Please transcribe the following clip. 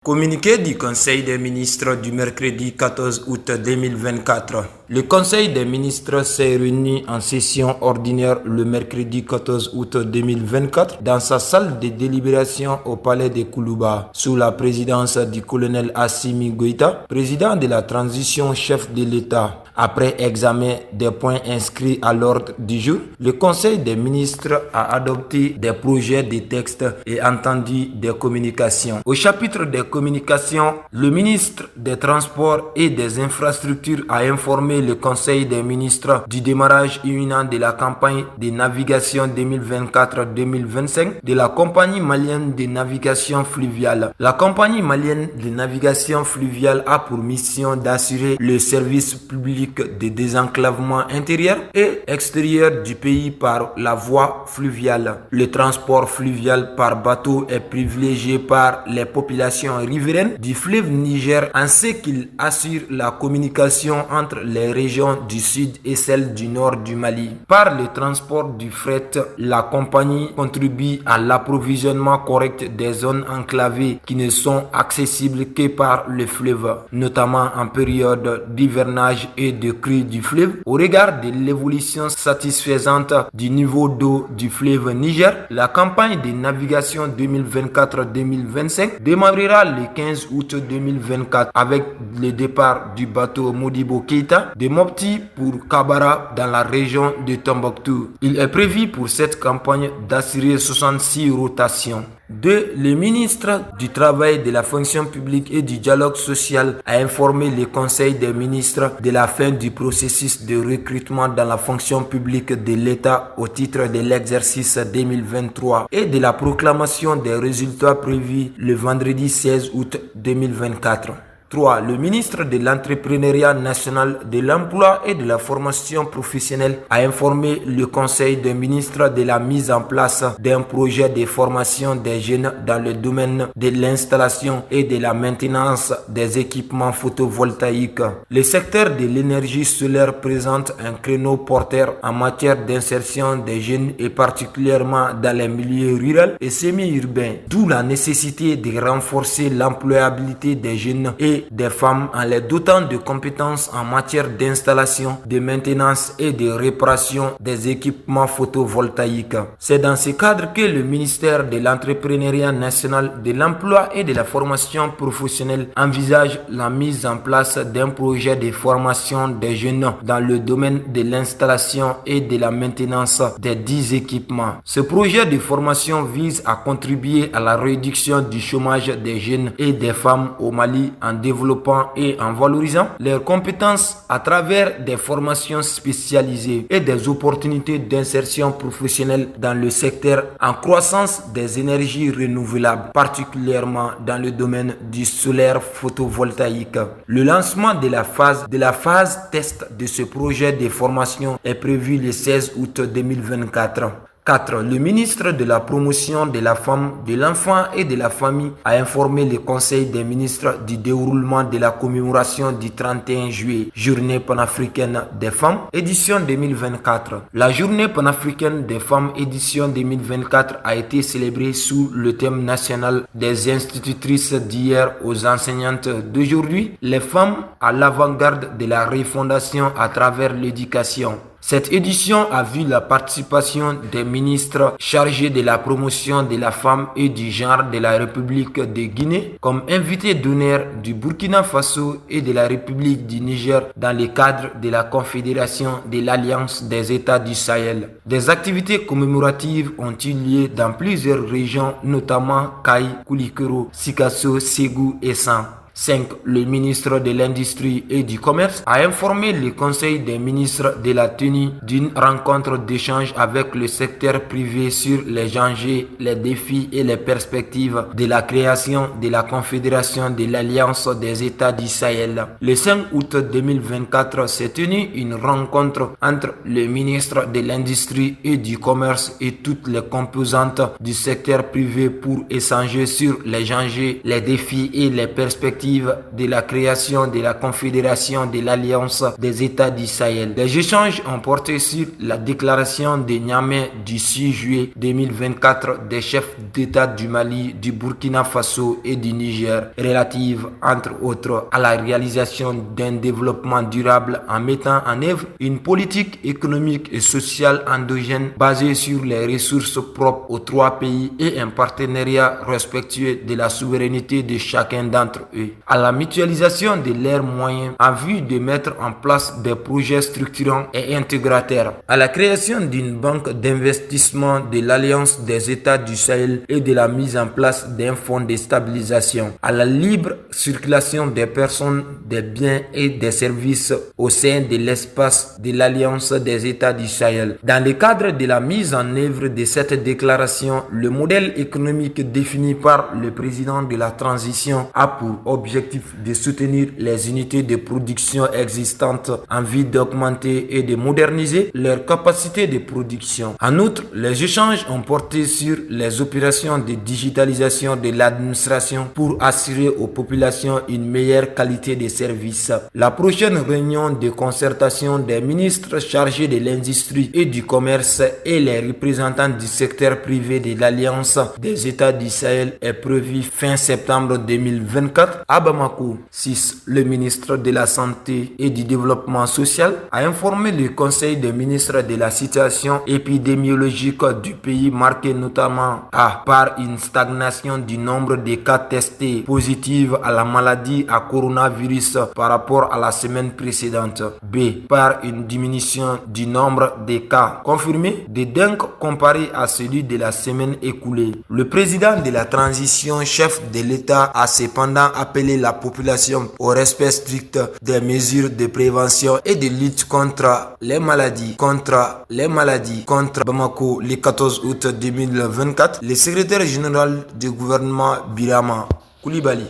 Communiqué du Conseil des ministres du mercredi 14 août 2024. Le Conseil des ministres s'est réuni en session ordinaire le mercredi 14 août 2024 dans sa salle de délibération au palais de Koulouba, sous la présidence du colonel Assimi Goïta, président de la transition chef de l'État. Après examen des points inscrits à l'ordre du jour, le Conseil des ministres a adopté des projets de texte et entendu des communications. Au chapitre des communications, le ministre des Transports et des Infrastructures a informé le Conseil des ministres du démarrage imminent de la campagne de navigation 2024-2025 de la compagnie malienne de navigation fluviale. La compagnie malienne de navigation fluviale a pour mission d'assurer le service public de désenclavement intérieur et extérieur du pays par la voie fluviale. Le transport fluvial par bateau est privilégié par les populations riveraines du fleuve Niger ainsi qu'il assure la communication entre les régions du sud et celles du nord du Mali. Par le transport du fret, la compagnie contribue à l'approvisionnement correct des zones enclavées qui ne sont accessibles que par le fleuve, notamment en période d'hivernage et de crue du fleuve. Au regard de l'évolution satisfaisante du niveau d'eau du fleuve Niger, la campagne de navigation 2024-2025 démarrera le 15 août 2024 avec le départ du bateau Modibo Keïta de Mopti pour Kabara dans la région de Tombouctou. Il est prévu pour cette campagne d'assurer 66 rotations. 2. Le ministre du Travail, de la Fonction publique et du Dialogue social a informé le Conseil des ministres de la fin du processus de recrutement dans la fonction publique de l'État au titre de l'exercice 2023 et de la proclamation des résultats prévus le vendredi 16 août 2024. 3. Le ministre de l'Entrepreneuriat national, de l'Emploi et de la Formation professionnelle a informé le Conseil des ministres de la mise en place d'un projet de formation des jeunes dans le domaine de l'installation et de la maintenance des équipements photovoltaïques. Le secteur de l'énergie solaire présente un créneau porteur en matière d'insertion des jeunes et particulièrement dans les milieux ruraux et semi-urbains, d'où la nécessité de renforcer l'employabilité des jeunes et des femmes en les dotant de compétences en matière d'installation, de maintenance et de réparation des équipements photovoltaïques. C'est dans ce cadre que le ministère de l'Entrepreneuriat national, de l'Emploi et de la Formation professionnelle envisage la mise en place d'un projet de formation des jeunes dans le domaine de l'installation et de la maintenance des 10 équipements. Ce projet de formation vise à contribuer à la réduction du chômage des jeunes et des femmes au Mali en développant et en valorisant leurs compétences à travers des formations spécialisées et des opportunités d'insertion professionnelle dans le secteur en croissance des énergies renouvelables, particulièrement dans le domaine du solaire photovoltaïque. Le lancement de la phase test de ce projet de formation est prévu le 16 août 2024. 4. Le ministre de la Promotion de la Femme, de l'Enfant et de la Famille a informé le Conseil des ministres du déroulement de la commémoration du 31 juillet, Journée panafricaine des femmes, édition 2024. La Journée panafricaine des femmes, édition 2024 a été célébrée sous le thème national des institutrices d'hier aux enseignantes d'aujourd'hui, les femmes à l'avant-garde de la refondation à travers l'éducation. Cette édition a vu la participation des ministres chargés de la promotion de la femme et du genre de la République de Guinée comme invités d'honneur du Burkina Faso et de la République du Niger dans le cadre de la Confédération de l'Alliance des États du Sahel. Des activités commémoratives ont eu lieu dans plusieurs régions, notamment Kaï, Koulikoro, Sikasso, Ségou et San. 5. Le ministre de l'Industrie et du Commerce a informé le Conseil des ministres de la tenue d'une rencontre d'échange avec le secteur privé sur les enjeux, les défis et les perspectives de la création de la Confédération de l'Alliance des États du Sahel. Le 5 août 2024 s'est tenue une rencontre entre le ministre de l'Industrie et du Commerce et toutes les composantes du secteur privé pour échanger sur les enjeux, les défis et les perspectives perspective de la création de la Confédération de l'Alliance des États du Sahel. Les échanges ont porté sur la déclaration de Niamey du 6 juillet 2024 des chefs d'État du Mali, du Burkina Faso et du Niger, relative entre autres à la réalisation d'un développement durable en mettant en œuvre une politique économique et sociale endogène basée sur les ressources propres aux trois pays et un partenariat respectueux de la souveraineté de chacun d'entre eux, à la mutualisation de leurs moyens en vue de mettre en place des projets structurants et intégrateurs, à la création d'une banque d'investissement de l'Alliance des États du Sahel et de la mise en place d'un fonds de stabilisation, à la libre circulation des personnes, des biens et des services au sein de l'espace de l'Alliance des États du Sahel. Dans le cadre de la mise en œuvre de cette déclaration, le modèle économique défini par le président de la transition a pour objectif de soutenir les unités de production existantes en vue d'augmenter et de moderniser leur capacité de production. En outre, les échanges ont porté sur les opérations de digitalisation de l'administration pour assurer aux populations une meilleure qualité de service. La prochaine réunion de concertation des ministres chargés de l'industrie et du commerce et les représentants du secteur privé de l'Alliance des États du Sahel est prévue fin septembre 2024 à Bamako. 6. Le ministre de la Santé et du Développement social a informé le Conseil des ministres de la situation épidémiologique du pays, marqué notamment par une stagnation du nombre de cas testés positifs à la maladie à coronavirus par rapport à la semaine précédente. B. Par une diminution du nombre de cas confirmés de dengue comparé à celui de la semaine écoulée. Le président de la transition, chef de l'État, a cependant appelé la population au respect strict des mesures de prévention et de lutte contre les maladies. Contre Bamako, le 14 août 2024, le secrétaire général du gouvernement Birama Koulibaly